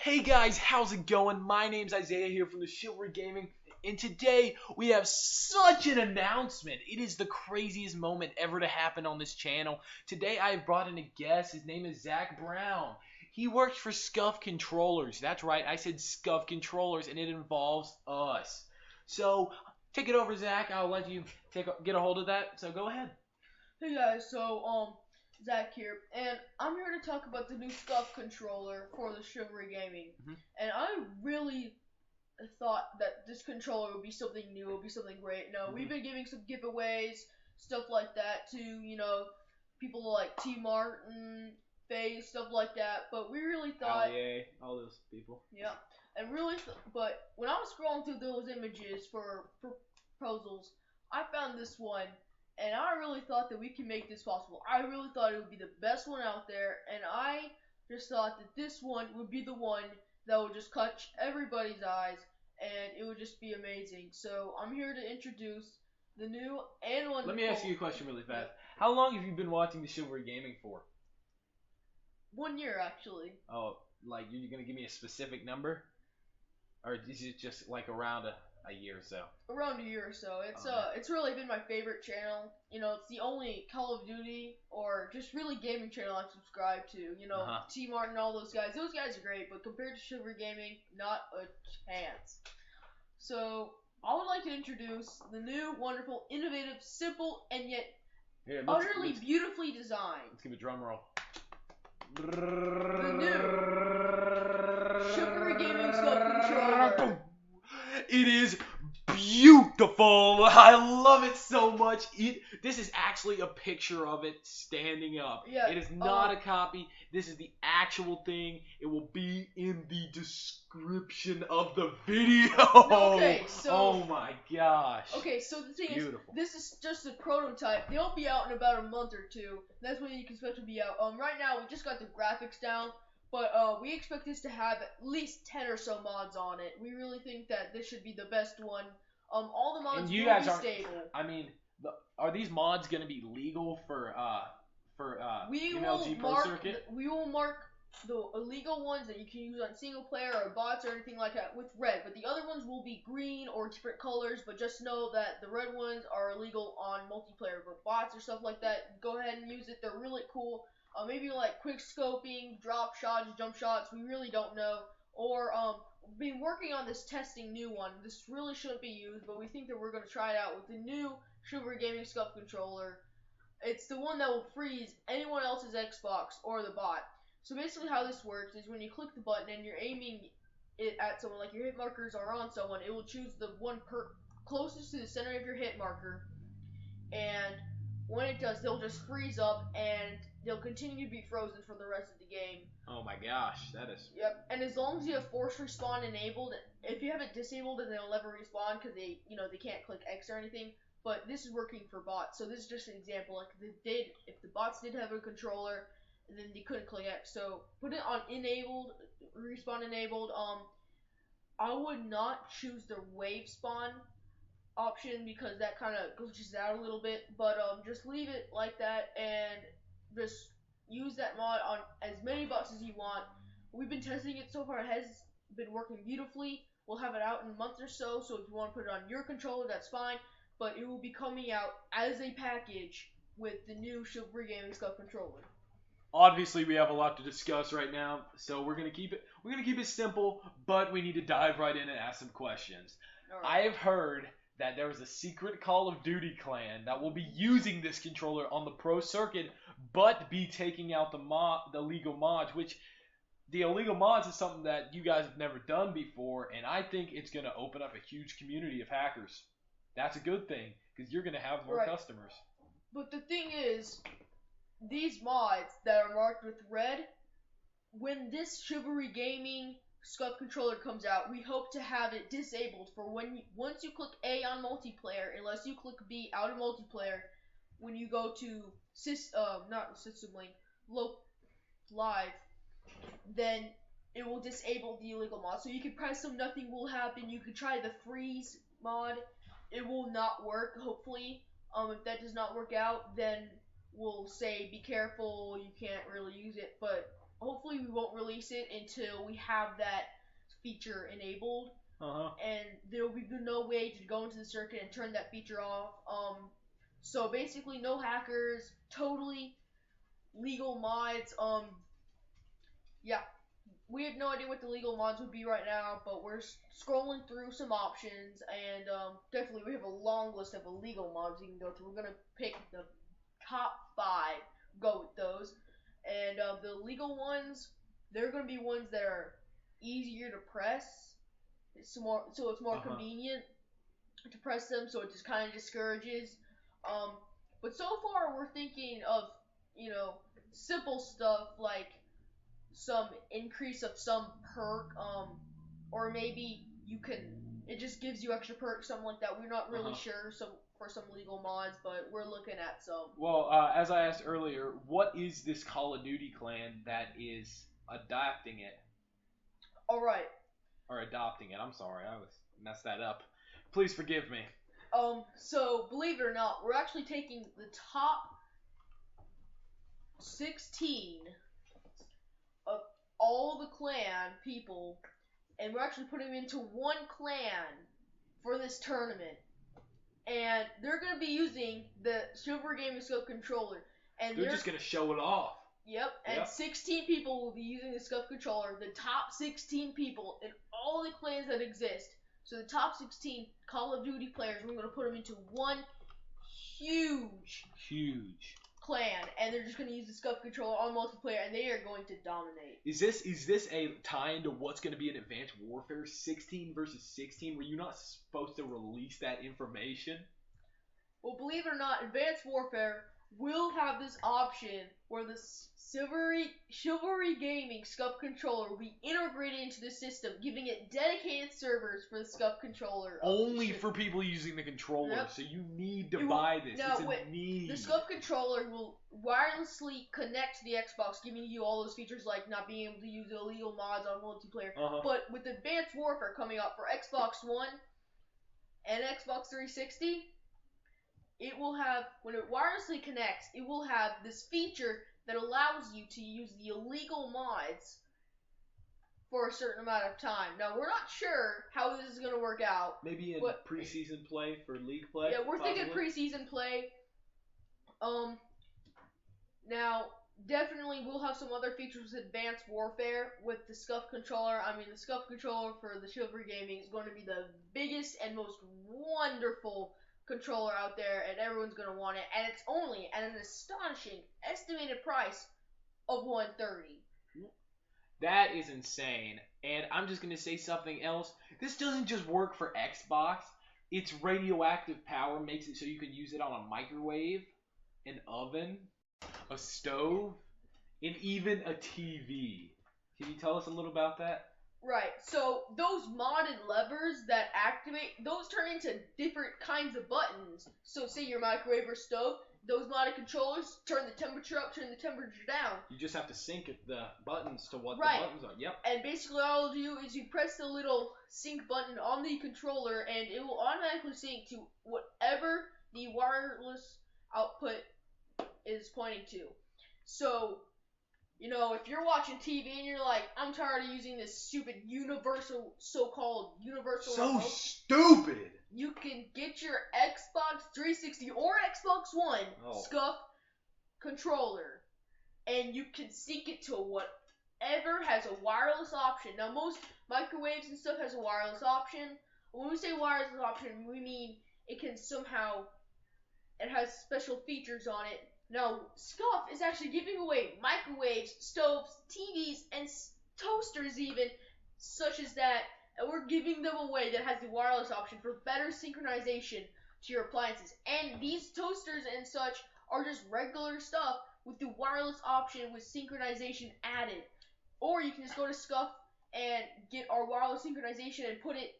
Hey guys, how's it going? My name's Isaiah here from the Chivalry Gaming, and today we have such an announcement. It is the craziest moment ever to happen on this channel. Today I have brought in a guest. His name is Zach Brown. He works for Scuf Controllers. That's right, I said Scuf Controllers, and it involves us. So take it over, Zach. I'll let you get a hold of that. So go ahead. Hey guys, Zach here, and I'm here to talk about the new Scuf controller for the Chivalry Gaming. And I really thought that this controller would be something new, would be something great. No, we've been giving some giveaways, stuff like that to, people like T. Martin, Faye, stuff like that, but we really thought... all those people. Yeah, and really, but when I was scrolling through those images for proposals, I found this one. And I really thought that we can make this possible. I really thought it would be the best one out there, and I just thought that this one would be the one that would just catch everybody's eyes, and it would just be amazing. So I'm here to introduce the new and wonderful... Let me ask you a question really fast. How long have you been watching the Chivalry Gaming for? 1 year, actually. Oh, like you're gonna give me a specific number, or is it just like around a year or so? Around a year or so. It's really been my favorite channel. It's the only Call of Duty or just really gaming channel I've subscribed to. T. Martin, all those guys. Those guys are great, but compared to Chivalry Gaming, not a chance. So I would like to introduce the new, wonderful, innovative, simple, and yet utterly beautifully designed. Let's give a drum roll. The new Chivalry Gaming Scuf controller. It is beautiful. I love it so much. This is actually a picture of it standing up. Yeah, it is not a copy. This is the actual thing. It will be in the description of the video. Okay, so... Oh my gosh. Okay, so the thing is, this is just a prototype. They'll be out in about a month or two. That's when you can expect to be out. Right now, we just got the graphics down. But we expect this to have at least 10 or so mods on it. We really think that this should be the best one. All the mods will be stable. I mean, are these mods going to be legal for MLG Pro Circuit? We will mark the illegal ones that you can use on single player or bots or anything like that with red. But the other ones will be green or different colors. But just know that the red ones are illegal on multiplayer. But bots or stuff like that, go ahead and use it. They're really cool. Maybe like quick scoping, drop shots, jump shots, we really don't know. Or we've been working on this testing new one. This really shouldn't be used, but we think that we're going to try it out with the new Chivalry Gaming Scuf controller. It's the one that will freeze anyone else's Xbox or the bot. So basically how this works is when you click the button and you're aiming it at someone, like your hit markers are on someone, it will choose the one closest to the center of your hit marker. And when it does, they'll just freeze up and they'll continue to be frozen for the rest of the game. Oh my gosh, that is... Yep, and as long as you have force respawn enabled, if you have it disabled, then they'll never respawn because they can't click X or anything. But this is working for bots, so this is just an example. Like if the bots did have a controller, then they couldn't click X. So put it on enabled, respawn enabled. I would not choose the wave spawn option because that kind of glitches out a little bit, but just leave it like that and just use that mod on as many bots as you want. We've been testing it so far. It has been working beautifully. We'll have it out in a month or so, so if you want to put it on your controller, that's fine, but it will be coming out as a package with the new Chivalry Gaming Scuf controller. Obviously, we have a lot to discuss right now, so we're gonna keep it simple, but we need to dive right in and ask some questions. I have heard that there was a secret Call of Duty clan that will be using this controller on the Pro Circuit, but be taking out the illegal mods, which the illegal mods is something that you guys have never done before, and I think it's going to open up a huge community of hackers. That's a good thing, because you're going to have more customers. But the thing is, these mods that are marked with red, when this Chivalry Gaming Scuf controller comes out, we hope to have it disabled for once you click A on multiplayer, unless you click B out of multiplayer, when you go to not System Link, Live, then it will disable the illegal mod. So you can press them, nothing will happen. You could try the freeze mod, it will not work, hopefully. If that does not work out, then we'll say be careful, you can't really use it, but hopefully we won't release it until we have that feature enabled. And there will be no way to go into the circuit and turn that feature off. So basically, no hackers, totally legal mods. Yeah, we have no idea what the legal mods would be right now, but we're scrolling through some options, and definitely we have a long list of illegal mods you can go through. We're gonna pick the top 5, go with those, and the legal ones, they're gonna be ones that are easier to press. It's more convenient to press them, so it just kind of discourages. But so far we're thinking of simple stuff like some increase of some perk, or maybe it just gives you extra perks, something like that. We're not really sure for some legal mods, but we're looking at some. Well, as I asked earlier, what is this Call of Duty clan that is adapting it? All right. Or adopting it. I'm sorry, I messed that up. Please forgive me. So believe it or not, we're actually taking the top 16 of all the clan people, and we're actually putting them into one clan for this tournament. And they're going to be using the Silver Gaming Scuf controller. And they're just going to show it off. Yep, and 16 people will be using the Scuf controller. The top 16 people in all the clans that exist. So the top 16 Call of Duty players, we're going to put them into one huge clan, and they're just going to use the Scuf controller on multiplayer, and they are going to dominate. Is this a tie into what's going to be an Advanced Warfare 16 versus 16? Were you not supposed to release that information? Well, believe it or not, Advanced Warfare will have this option where the Chivalry Gaming Scuf controller will be integrated into the system, giving it dedicated servers for the Scuf controller. Only for people using the controller, yep. So you need to buy this. Now, it's a need. The Scuf controller will wirelessly connect to the Xbox, giving you all those features like not being able to use illegal mods on multiplayer. But with Advanced Warfare coming out for Xbox One and Xbox 360, it will have, when it wirelessly connects, it will have this feature that allows you to use the illegal mods for a certain amount of time. Now, we're not sure how this is going to work out. Maybe in preseason play for league play? Yeah, we're thinking preseason play. Now, definitely we'll have some other features with Advanced Warfare with the Scuf controller. I mean, the Scuf controller for the Chivalry Gaming is going to be the biggest and most wonderful controller out there, and everyone's going to want it, and it's only at an astonishing estimated price of $130. That is insane. And I'm just going to say something else. This doesn't just work for Xbox. Its radioactive power makes it so you can use it on a microwave, an oven, a stove, and even a TV. Can you tell us a little about that? Right, so those modded levers that activate, those turn into different kinds of buttons. So say your microwave or stove, those modded controllers turn the temperature up, turn the temperature down. You just have to sync the buttons to what the buttons are. Yep. And basically all you do is you press the little sync button on the controller, and it will automatically sync to whatever the wireless output is pointing to. So, if you're watching TV and you're like, I'm tired of using this stupid so-called universal remote, stupid! You can get your Xbox 360 or Xbox One Scuf controller, and you can sync it to whatever has a wireless option. Now, most microwaves and stuff has a wireless option. When we say wireless option, we mean it has special features on it. Now, Scuf is actually giving away microwaves, stoves, TVs, and toasters even, such as that, and we're giving them away that has the wireless option for better synchronization to your appliances. And these toasters and such are just regular stuff with the wireless option with synchronization added. Or you can just go to Scuf and get our wireless synchronization and put it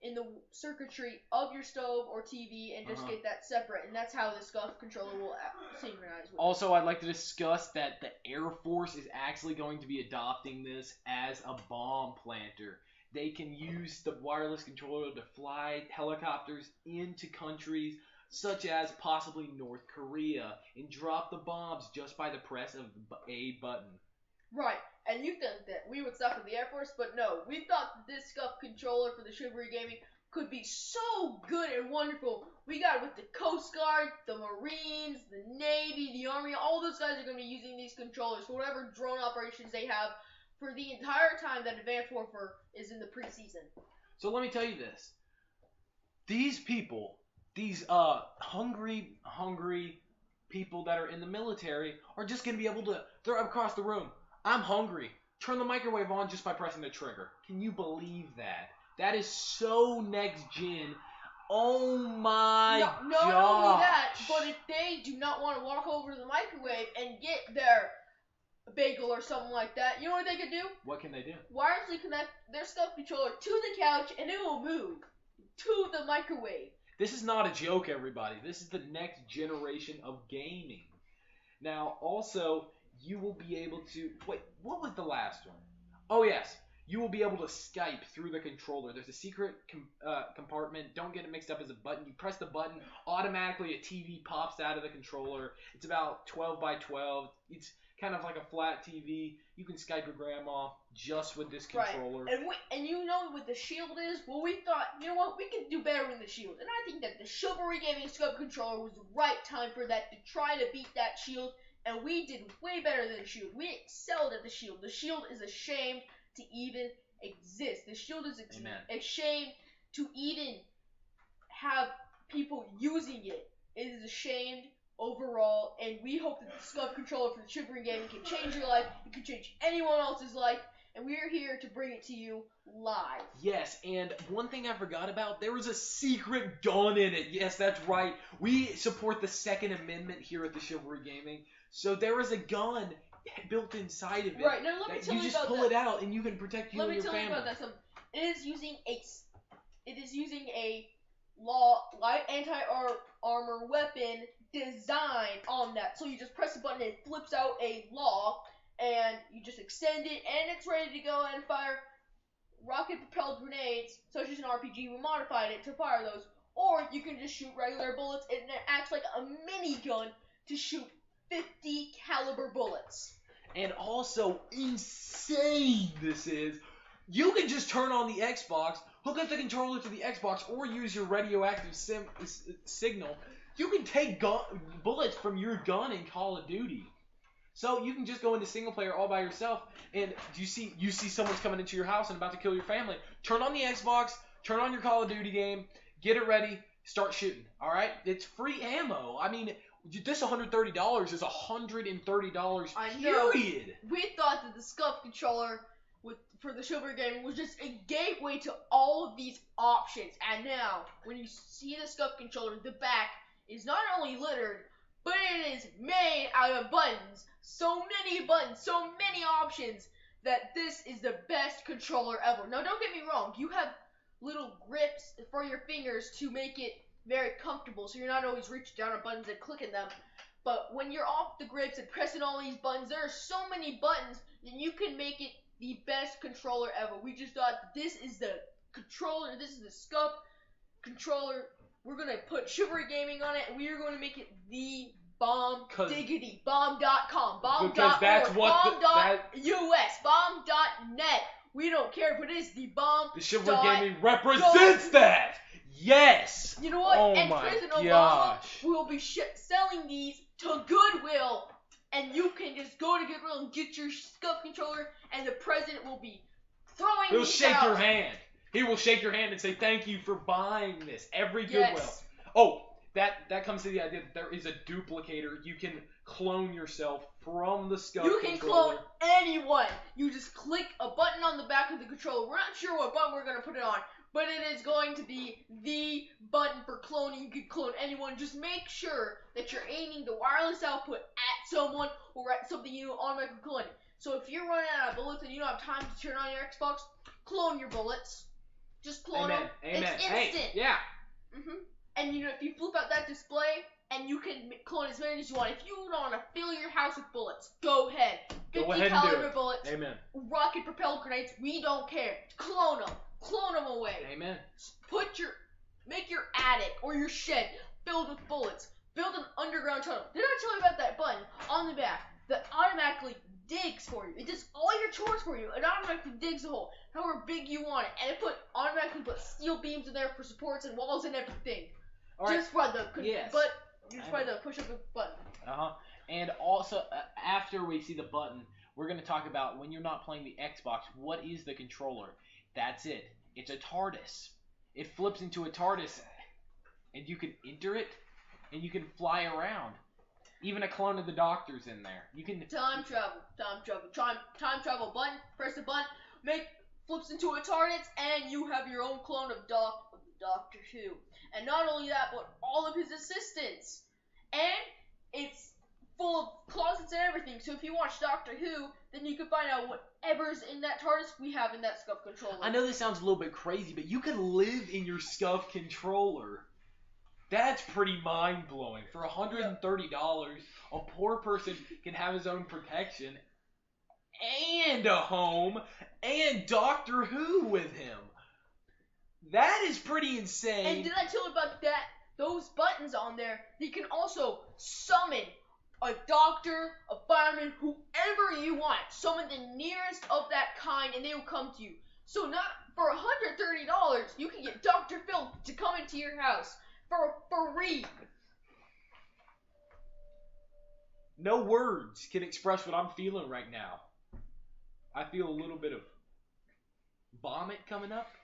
in the circuitry of your stove or TV and just get that separate, and that's how the Scuf controller will synchronize with Also, I'd like to discuss that the Air Force is actually going to be adopting this as a bomb planter. They can use the wireless controller to fly helicopters into countries such as possibly North Korea and drop the bombs just by the press of a button. Right. and you think that we would stop at the Air Force, but no, we thought that this Scuf controller for the Chivalry Gaming could be so good and wonderful. We got it with the Coast Guard, the Marines, the Navy, the Army. All those guys are going to be using these controllers for whatever drone operations they have for the entire time that Advanced Warfare is in the preseason. So let me tell you this. These people, these hungry people that are in the military are just going to be able to, they're across the room. I'm hungry. Turn the microwave on just by pressing the trigger. Can you believe that? That is so next gen. Oh my god. Not only that, but if they do not want to walk over to the microwave and get their bagel or something like that, you know what they could do? What can they do? Wirelessly connect their Scuf controller to the couch and it will move to the microwave. This is not a joke, everybody. This is the next generation of gaming. Now, also, you will be able to... Wait, what was the last one? Oh, yes. You will be able to Skype through the controller. There's a secret compartment. Don't get it mixed up as a button. You press the button, automatically a TV pops out of the controller. It's about 12 by 12. It's kind of like a flat TV. You can Skype your grandma just with this controller. Right. And you know what the Shield is? Well, we thought, you know what, we can do better than the Shield. And I think that the Chivalry Gaming Scuf controller was the right time for that, to try to beat that Shield. And we did way better than the Shield. We excelled at the Shield. The Shield is ashamed to even exist. The Shield is ashamed to even have people using it. It is ashamed overall, and we hope that the Scuf controller for the Chivalry Gaming can change your life. It can change anyone else's life, and we are here to bring it to you live. Yes, and one thing I forgot about, there was a secret gun in it. Yes, that's right. We support the Second Amendment here at the Chivalry Gaming, so there is a gun built inside of it. Right, now let me tell you about that. You just pull it out and you can protect you and your family. Let me tell you about that. It is using a light anti-armor weapon design on that. So you just press the button and it flips out a law, and you just extend it, and it's ready to go and fire rocket-propelled grenades, such as an RPG. We modified it to fire those. Or you can just shoot regular bullets, and it acts like a minigun to shoot 50 caliber bullets. And also, insane this is, you can just turn on the Xbox, hook up the controller to the Xbox, or use your radioactive signal. You can take bullets from your gun in Call of Duty. So you can just go into single player all by yourself, and you see someone's coming into your house and about to kill your family. Turn on the Xbox, turn on your Call of Duty game, get it ready, start shooting. All right, it's free ammo. I mean, this $130 is $130. I know. Period. We thought that the Scuf controller for the Chivalry Gaming was just a gateway to all of these options. And now, when you see the Scuf controller, the back is not only littered, but it is made out of buttons. So many buttons, so many options, that this is the best controller ever. Now, don't get me wrong. You have little grips for your fingers to make it very comfortable, so you're not always reaching down on buttons and clicking them. But when you're off the grips and pressing all these buttons, there are so many buttons that you can make it the best controller ever. We just thought this is the controller, this is the Scuf controller. We're going to put Chivalry Gaming on it, and we are going to make it the bomb diggity. Bomb.com, bomb.org, bomb.us, bomb.net. We don't care, but it is the bomb. The Chivalry Gaming represents that. Yes. You know what? Oh and my President Obama gosh. will be selling these to Goodwill, and you can just go to Goodwill and get your Scuf controller, and the president will be throwing He'll these shake out. your hand. He will shake your hand and say thank you for buying this. Every Goodwill. Yes. Oh, that comes to the idea that there is a duplicator. You can clone yourself from the Scuf You can controller. clone anyone. You just click a button on the back of the controller. We're not sure what button we're going to put it on, but it is going to be the button for cloning. You can clone anyone. Just make sure that you're aiming the wireless output at someone or at something you automatically clone. So if you're running out of bullets and you don't have time to turn on your Xbox, clone your bullets. Just clone them. Amen. It's instant. Hey, yeah. And you know, if you flip out that display, and you can clone as many as you want. If you don't want to fill your house with bullets, go ahead. 50 caliber bullets. Amen. Rocket propelled grenades. We don't care. Clone them. Clone them away. Amen. Make your attic or your shed filled with bullets. Build an underground tunnel. Did I tell you about that button on the back that automatically digs for you. It does all your chores for you. It automatically digs a hole, however big you want it, and it automatically put steel beams in there for supports and walls and everything. All right. Just by the push of a button. And also, after we see the button, we're going to talk about when you're not playing the Xbox, what is the controller? That's it. It's a TARDIS. It flips into a TARDIS, and you can enter it, and you can fly around. Even a clone of the Doctor's in there. You can time travel button. Press the button. Flips into a TARDIS, and you have your own clone of Doctor Who. And not only that, but all of his assistants. And it's full of closets and everything. So if you watch Doctor Who, then you can find out whatever's in that TARDIS we have in that Scuf controller. I know this sounds a little bit crazy, but you can live in your Scuf controller. That's pretty mind-blowing. For $130, a poor person can have his own protection and a home and Doctor Who with him. That is pretty insane. And did I tell you about that? Those buttons on there, you can also summon a doctor, a fireman, whoever you want. Summon the nearest of that kind, and they will come to you. So not for $130, you can get Dr. Phil to come into your house for free. No words can express what I'm feeling right now. I feel a little bit of vomit coming up.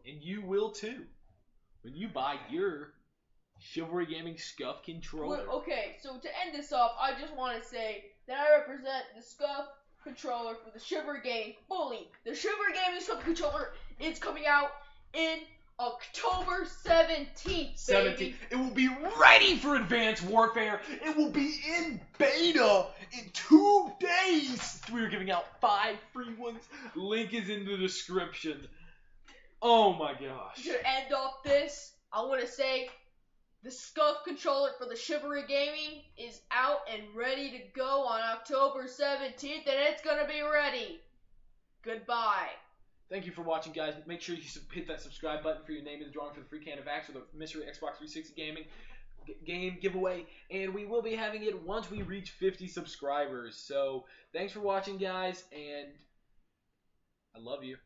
And you will too. When you buy your Chivalry Gaming Scuf controller. Okay, so to end this off, I just want to say that I represent the Scuf controller for the Chivalry Gaming fully. The Chivalry Gaming Scuf controller is coming out in October 17th, baby. It will be ready for Advanced Warfare. It will be in beta in 2 days. We are giving out 5 free ones. Link is in the description. Oh my gosh. To end off this, I want to say the Scuf controller for the Chivalry Gaming is out and ready to go on October 17th, and it's going to be ready. Goodbye. Thank you for watching, guys. Make sure you hit that subscribe button for your name in the drawing for the free can of Axe or the mystery Xbox 360 gaming game giveaway. And we will be having it once we reach 50 subscribers. So thanks for watching, guys, and I love you.